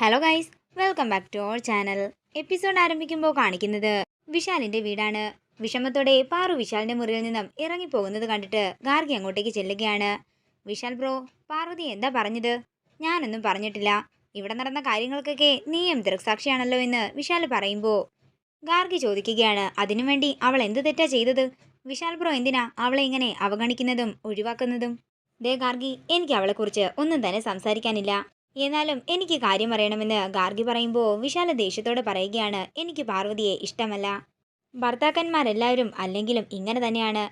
Hello guys, welcome back to our channel. Episode ആരംഭിക്കുമ്പോൾ കാണിക്കുന്നത് വിശാലിന്റെ വീടാണ്. വിഷമത്തോടെ പാറു വിശാലിന്റെ മുറിയിൽ നിന്നും ഇറങ്ങിപ്പോകുന്നത് കണ്ടിട്ട് ഗാർഗി അങ്ങോട്ടേക്ക് ചെല്ലുകയാണ്. വിശാൽ ബ്രോ, പാർവതി എന്താ പറഞ്ഞത്? ഞാനൊന്നും പറഞ്ഞിട്ടില്ല. ഇവിടെ നടന്ന കാര്യങ്ങൾക്കൊക്കെ നീയും ദൃക്സാക്ഷിയാണല്ലോ എന്ന് വിശാൽ പറയുമ്പോൾ ഗാർഗി ചോദിക്കുകയാണ്, അതിനുവേണ്ടി അവൾ എന്ത് തെറ്റാ ചെയ്തത്? വിശാൽ ബ്രോ എന്തിനാ അവളെ ഇങ്ങനെ അവഗണിക്കുന്നതും ഒഴിവാക്കുന്നതും? ദേ ഗാർഗി, എനിക്ക് അവളെക്കുറിച്ച് ഒന്നും തന്നെ സംസാരിക്കാനില്ല. എന്നാലും എനിക്ക് കാര്യം അറിയണമെന്ന് ഗാർഗി പറയുമ്പോൾ വിശാല ദേഷ്യത്തോടെ പറയുകയാണ്, എനിക്ക് പാർവതിയെ ഇഷ്ടമല്ല. ഭർത്താക്കന്മാരെല്ലാവരും അല്ലെങ്കിലും ഇങ്ങനെ തന്നെയാണ്.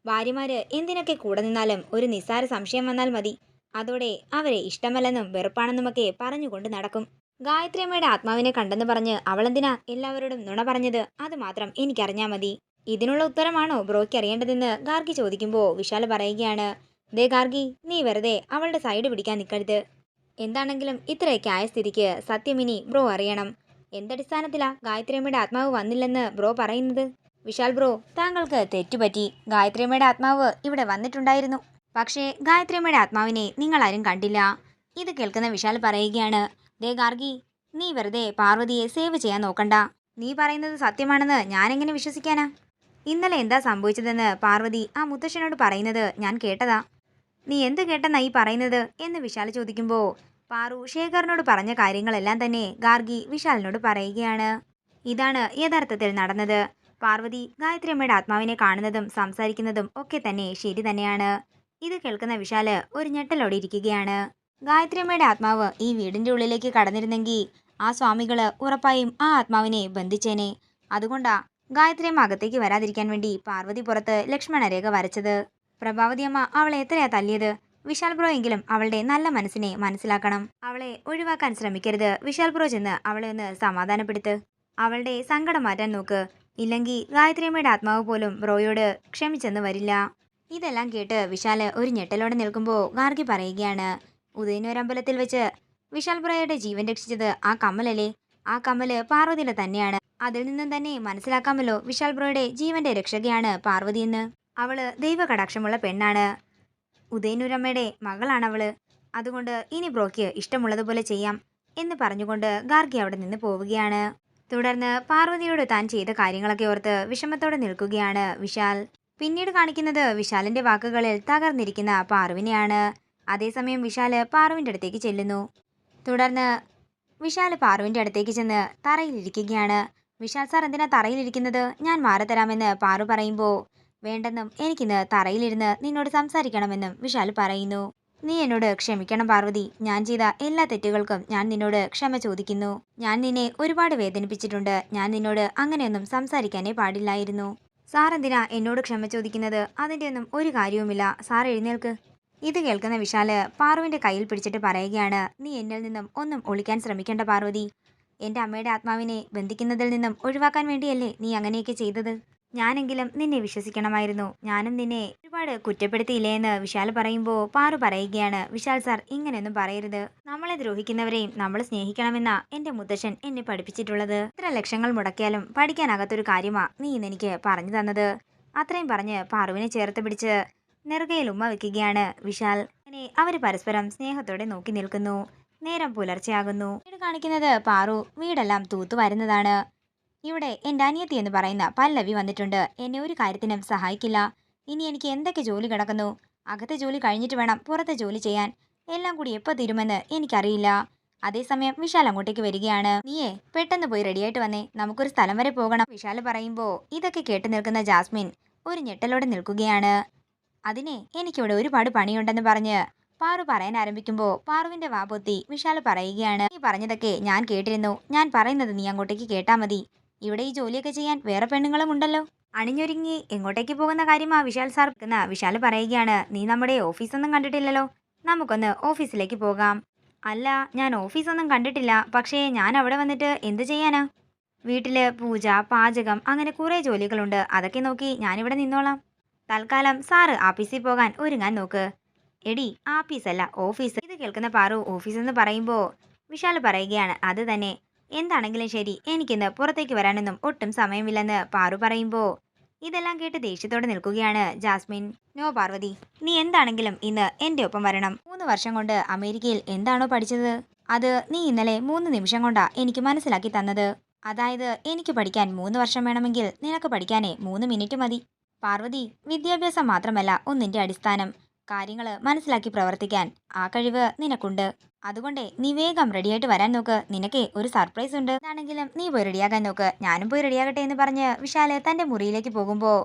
ഭാര്യമാര് എന്തിനൊക്കെ കൂടെ നിന്നാലും ഒരു നിസ്സാര സംശയം വന്നാൽ മതി, അതോടെ അവരെ ഇഷ്ടമല്ലെന്നും വെറുപ്പാണെന്നുമൊക്കെ പറഞ്ഞുകൊണ്ട് നടക്കും. ഗായത്രിയമ്മയുടെ ആത്മാവിനെ കണ്ടെന്ന് പറഞ്ഞ് അവളെന്തിനാ എല്ലാവരോടും നുണ പറഞ്ഞത്? അത് മാത്രം എനിക്കറിഞ്ഞാൽ മതി. ഇതിനുള്ള ഉത്തരമാണോ ബ്രോയ്ക്ക് അറിയേണ്ടതെന്ന് ഗാർഗി ചോദിക്കുമ്പോൾ വിശാൽ പറയുകയാണ്, ദേ ഗാർഗി, നീ വെറുതെ അവളുടെ സൈഡ് പിടിക്കാൻ നിൽക്കരുത്. എന്താണെങ്കിലും ഇത്രയൊക്കെ ആയ സ്ഥിതിക്ക് സത്യം ഇനി ബ്രോ അറിയണം. എന്തടിസ്ഥാനത്തിലാ ഗായത്രിയമ്മയുടെ ആത്മാവ് വന്നില്ലെന്ന് ബ്രോ പറയുന്നത്? വിശാൽ ബ്രോ, താങ്കൾക്ക് തെറ്റുപറ്റി. ഗായത്രിയമ്മയുടെ ആത്മാവ് ഇവിടെ വന്നിട്ടുണ്ടായിരുന്നു. പക്ഷേ ഗായത്രിയമ്മയുടെ ആത്മാവിനെ നിങ്ങളാരും കണ്ടില്ല. ഇത് കേൾക്കുന്ന വിശാൽ പറയുകയാണ്, ദേ ഗാർഗി, നീ വെറുതെ പാർവതിയെ സേവ് ചെയ്യാൻ നോക്കണ്ട. നീ പറയുന്നത് സത്യമാണെന്ന് ഞാനെങ്ങനെ വിശ്വസിക്കാനാ? ഇന്നലെ എന്താ സംഭവിച്ചതെന്ന് പാർവതി ആ മുത്തശ്ശനോട് പറയുന്നത് ഞാൻ കേട്ടതാ. നീ എന്ത് കേട്ടെന്നാ ഈ പറയുന്നത് എന്ന് വിശാൽ ചോദിക്കുമ്പോൾ പാറു ശേഖറിനോട് പറഞ്ഞ കാര്യങ്ങളെല്ലാം തന്നെ ഗാർഗി വിശാലിനോട് പറയുകയാണ്. ഇതാണ് യഥാർത്ഥത്തിൽ നടന്നത്. പാർവതി ഗായത്രിയമ്മയുടെ ആത്മാവിനെ കാണുന്നതും സംസാരിക്കുന്നതും ഒക്കെ തന്നെ ശരി തന്നെയാണ്. ഇത് കേൾക്കുന്ന വിശാല് ഒരു ഞെട്ടലോടെ ഇരിക്കുകയാണ്. ഗായത്രിയമ്മയുടെ ആത്മാവ് ഈ വീടിന്റെ ഉള്ളിലേക്ക് കടന്നിരുന്നെങ്കിൽ ആ സ്വാമികള് ഉറപ്പായും ആ ആത്മാവിനെ ബന്ധിച്ചേനെ. അതുകൊണ്ടാ ഗായത്രിയമ്മ അകത്തേക്ക് വരാതിരിക്കാൻ വേണ്ടി പാർവതി പുറത്ത് ലക്ഷ്മണരേഖ വരച്ചത്. പ്രഭാവതിയമ്മ അവളെ എത്രയാ തല്ലിയത്? വിശാൽ ബ്രോ എങ്കിലും അവളുടെ നല്ല മനസ്സിനെ മനസ്സിലാക്കണം. അവളെ ഒഴിവാക്കാൻ ശ്രമിക്കരുത്. വിശാൽ ബ്രോ ചെന്ന് അവളെ ഒന്ന് സമാധാനപ്പെടുത്ത്. അവളുടെ സങ്കടം മാറ്റാൻ നോക്ക്. ഇല്ലെങ്കിൽ ഗായത്രിയമ്മയുടെ ആത്മാവ് പോലും ബ്രോയോട് ക്ഷമിച്ചെന്ന് വരില്ല. ഇതെല്ലാം കേട്ട് വിശാല് ഒരു ഞെട്ടലോടെ നിൽക്കുമ്പോൾ ഗാർഗി പറയുകയാണ്, ഉദയനൂരമ്പലത്തിൽ വെച്ച് വിശാൽ ബ്രോയുടെ ജീവൻ രക്ഷിച്ചത് ആ കമ്മലല്ലേ? ആ കമ്മല് പാർവതിയുടെ തന്നെയാണ്. അതിൽ നിന്നും തന്നെ മനസ്സിലാക്കാമല്ലോ വിശാൽ ബ്രോയുടെ ജീവന്റെ രക്ഷകയാണ് പാർവതിയെന്ന്. അവള് ദൈവകടാക്ഷമുള്ള പെണ്ണാണ്. ഉദയനൂരമ്മയുടെ മകളാണവള്. അതുകൊണ്ട് ഇനി ബ്രോയ്ക്ക് ഇഷ്ടമുള്ളതുപോലെ ചെയ്യാം എന്ന് പറഞ്ഞുകൊണ്ട് ഗാർഗി അവിടെ നിന്ന് പോവുകയാണ്. തുടർന്ന് പാർവതിയോട് താൻ ചെയ്ത കാര്യങ്ങളൊക്കെ ഓർത്ത് വിഷമത്തോടെ നിൽക്കുകയാണ് വിശാൽ. പിന്നീട് കാണിക്കുന്നത് വിശാലിന്റെ വാക്കുകളിൽ തകർന്നിരിക്കുന്ന പാറുവിനെയാണ്. അതേസമയം വിശാല് പാറുവിന്റെ അടുത്തേക്ക് ചെല്ലുന്നു. തുടർന്ന് വിശാല് പാറുവിന്റെ അടുത്തേക്ക് ചെന്ന് തറയിലിരിക്കുകയാണ്. വിശാൽ സാർ എന്തിനാ തറയിലിരിക്കുന്നത്? ഞാൻ മാറിത്തരാമെന്ന് പാറു പറയുമ്പോൾ വേണ്ടെന്നും എനിക്കിന്ന് തറയിലിരുന്ന് നിന്നോട് സംസാരിക്കണമെന്നും വിശാൽ പറയുന്നു. നീ എന്നോട് ക്ഷമിക്കണം പാർവതി. ഞാൻ ചെയ്ത എല്ലാ തെറ്റുകൾക്കും ഞാൻ നിന്നോട് ക്ഷമ ചോദിക്കുന്നു. ഞാൻ നിന്നെ ഒരുപാട് വേദനിപ്പിച്ചിട്ടുണ്ട്. ഞാൻ നിന്നോട് അങ്ങനെയൊന്നും സംസാരിക്കാനേ പാടില്ലായിരുന്നു. സാർ എന്തിനാ എന്നോട് ക്ഷമ ചോദിക്കുന്നത്? അതിൻ്റെ ഒന്നും ഒരു കാര്യവുമില്ല. സാർ എഴുന്നേൽക്ക്. ഇത് കേൾക്കുന്ന വിശാല് പാറുവിന്റെ കയ്യിൽ പിടിച്ചിട്ട് പറയുകയാണ്, നീ എന്നിൽ നിന്നും ഒന്നും ഒളിക്കാൻ ശ്രമിക്കേണ്ട പാർവതി. എൻ്റെ അമ്മയുടെ ആത്മാവിനെ ബന്ധിക്കുന്നതിൽ നിന്നും ഒഴിവാക്കാൻ വേണ്ടിയല്ലേ നീ അങ്ങനെയൊക്കെ ചെയ്തത്? ഞാനെങ്കിലും നിന്നെ വിശ്വസിക്കണമായിരുന്നു. ഞാനും നിന്നെ ഒരുപാട് കുറ്റപ്പെടുത്തിയില്ലേ എന്ന് വിശാൽ പറയുമ്പോൾ പാറു പറയുകയാണ്, വിശാൽ സാർ ഇങ്ങനെയൊന്നും പറയരുത്. നമ്മളെ ദ്രോഹിക്കുന്നവരെയും നമ്മൾ സ്നേഹിക്കണമെന്നാ എൻ്റെ മുത്തശ്ശൻ എന്നെ പഠിപ്പിച്ചിട്ടുള്ളത്. ഇത്ര ലക്ഷങ്ങൾ മുടക്കിയാലും പഠിക്കാനാകാത്തൊരു കാര്യമാ നീ ഇന്നെനിക്ക് പറഞ്ഞു തന്നത്. അത്രയും പറഞ്ഞ് പാറുവിനെ ചേർത്ത് പിടിച്ച് നെറുകയിൽ ഉമ്മ വെക്കുകയാണ് വിശാൽ. അങ്ങനെ അവര് പരസ്പരം സ്നേഹത്തോടെ നോക്കി നിൽക്കുന്നു. നേരം പുലർച്ചെയാകുന്നു. വീട് കാണിക്കുന്നത് പാറു വീടെല്ലാം തൂത്തു വരുന്നതാണ്. ഇവിടെ എൻ്റെ അനിയത്തി എന്ന് പറയുന്ന പല്ലവി വന്നിട്ടുണ്ട്. എന്നെ ഒരു കാര്യത്തിനും സഹായിക്കില്ല. ഇനി എനിക്ക് എന്തൊക്കെ ജോലി കിടക്കുന്നു? അകത്തെ ജോലി കഴിഞ്ഞിട്ട് വേണം പുറത്തെ ജോലി ചെയ്യാൻ. എല്ലാം കൂടി എപ്പോൾ തീരുമെന്ന് എനിക്കറിയില്ല. അതേസമയം വിശാൽ അങ്ങോട്ടേക്ക് വരികയാണ്. നീയേ പെട്ടെന്ന് പോയി റെഡിയായിട്ട് വന്നേ, നമുക്കൊരു സ്ഥലം വരെ പോകണം. വിശാൽ പറയുമ്പോൾ ഇതൊക്കെ കേട്ടു നിൽക്കുന്ന ജാസ്മിൻ ഒരു ഞെട്ടലോടെ നിൽക്കുകയാണ്. അതിനെ എനിക്കിവിടെ ഒരുപാട് പണിയുണ്ടെന്ന് പറഞ്ഞ് പാറു പറയാൻ ആരംഭിക്കുമ്പോൾ പാറുവിന്റെ വാ പൊത്തി വിശാൽ പറയുകയാണ്, നീ പറഞ്ഞതൊക്കെ ഞാൻ കേട്ടിരുന്നു. ഞാൻ പറയുന്നത് നീ അങ്ങോട്ടേക്ക് കേട്ടാ മതി. ഇവിടെ ഈ ജോലിയൊക്കെ ചെയ്യാൻ വേറെ പെണ്ണുങ്ങളും ഉണ്ടല്ലോ. അണിഞ്ഞൊരുങ്ങി എങ്ങോട്ടേക്ക് പോകുന്ന കാര്യമാ വിശാൽ സാർ എന്ന വിശാൽ പറയുകയാണ്, നീ നമ്മുടെ ഓഫീസൊന്നും കണ്ടിട്ടില്ലല്ലോ. നമുക്കൊന്ന് ഓഫീസിലേക്ക് പോകാം. അല്ല, ഞാൻ ഓഫീസൊന്നും കണ്ടിട്ടില്ല. പക്ഷേ ഞാൻ അവിടെ വന്നിട്ട് എന്ത് ചെയ്യാനാ? വീട്ടില് പൂജ, പാചകം, അങ്ങനെ കുറേ ജോലികളുണ്ട്. അതൊക്കെ നോക്കി ഞാനിവിടെ നിന്നോളാം. തൽക്കാലം സാറ് ആഫീസിൽ പോകാൻ ഒരുങ്ങാൻ നോക്ക്. എടി, ആഫീസല്ല ഓഫീസ്. ഇത് കേൾക്കുന്ന പാറു ഓഫീസെന്ന് പറയുമ്പോൾ വിശാൽ പറയുകയാണ്, അത് തന്നെ. എന്താണെങ്കിലും ശരി, എനിക്കിന്ന് പുറത്തേക്ക് വരാനൊന്നും ഒട്ടും സമയമില്ലെന്ന് പാറു പറയുമ്പോൾ ഇതെല്ലാം കേട്ട് ദേഷ്യത്തോടെ നിൽക്കുകയാണ് ജാസ്മിൻ. നോ പാർവതി, നീ എന്താണെങ്കിലും ഇന്ന് എൻ്റെ ഒപ്പം വരണം. 3 വർഷം കൊണ്ട് അമേരിക്കയിൽ എന്താണോ പഠിച്ചത് അത് നീ ഇന്നലെ 3 നിമിഷം കൊണ്ടാ എനിക്ക് മനസ്സിലാക്കി തന്നത്. അതായത് എനിക്ക് പഠിക്കാൻ 3 വർഷം വേണമെങ്കിൽ നിനക്ക് പഠിക്കാനേ 3 മിനിറ്റ് മതി. പാർവതി, വിദ്യാഭ്യാസം മാത്രമല്ല ഒന്നിന്റെ അടിസ്ഥാനം. കാര്യങ്ങൾ മനസ്സിലാക്കി പ്രവർത്തിക്കാൻ ആ കഴിവ് നിനക്കുണ്ട്. അതുകൊണ്ടേ നീ വേഗം റെഡിയായിട്ട് വരാൻ നോക്ക്. നിനക്കേ ഒരു സർപ്രൈസ് ഉണ്ട്. എന്താണെങ്കിലും നീ പോയി റെഡിയാകാൻ നോക്ക്. ഞാനും പോയി റെഡിയാകട്ടെ എന്ന് പറഞ്ഞ് വിശാല് തന്റെ മുറിയിലേക്ക് പോകുമ്പോൾ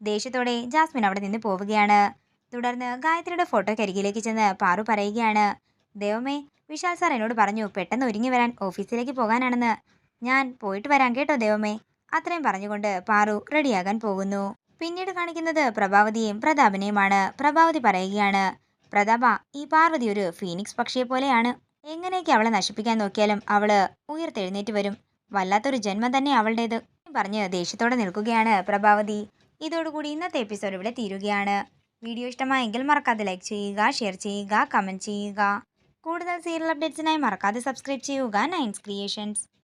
ദേഷ്യത്തോടെ ജാസ്മിൻ അവിടെ നിന്ന് പോവുകയാണ്. തുടർന്ന് ഗായത്രിയുടെ ഫോട്ടോക്കരികിലേക്ക് ചെന്ന് പാറു പറയുകയാണ്, ദൈവമേ, വിശാൽ സാർ എന്നോട് പറഞ്ഞു പെട്ടെന്ന് ഒരുങ്ങി വരാൻ, ഓഫീസിലേക്ക് പോകാനാണെന്ന്. ഞാൻ പോയിട്ട് വരാം കേട്ടോ ദൈവമേ. അത്രയും പറഞ്ഞുകൊണ്ട് പാറു റെഡിയാകാൻ പോകുന്നു. പിന്നീട് കാണിക്കുന്നത് പ്രഭാവതിയെയും പ്രതാപനെയുമാണ്. പ്രഭാവതി പറയുകയാണ്, പ്രതാപ, ഈ പാർവതി ഒരു ഫീനിക്സ് പക്ഷിയെ പോലെയാണ്. എങ്ങനെയൊക്കെ അവളെ നശിപ്പിക്കാൻ നോക്കിയാലും അവള് ഉയർത്തെഴുന്നേറ്റ് വരും. വല്ലാത്തൊരു ജന്മം തന്നെ അവളുടേത് പറഞ്ഞ് ദേഷ്യത്തോടെ നിൽക്കുകയാണ് പ്രഭാവതി. ഇതോടുകൂടി ഇന്നത്തെ എപ്പിസോഡ് ഇവിടെ തീരുകയാണ്. വീഡിയോ ഇഷ്ടമായെങ്കിൽ മറക്കാതെ ലൈക്ക് ചെയ്യുക, ഷെയർ ചെയ്യുക, കമൻറ്റ് ചെയ്യുക. കൂടുതൽ സീരിയൽ അപ്ഡേറ്റ്സിനായി മറക്കാതെ സബ്സ്ക്രൈബ് ചെയ്യുക നയൻസ് ക്രിയേഷൻസ്.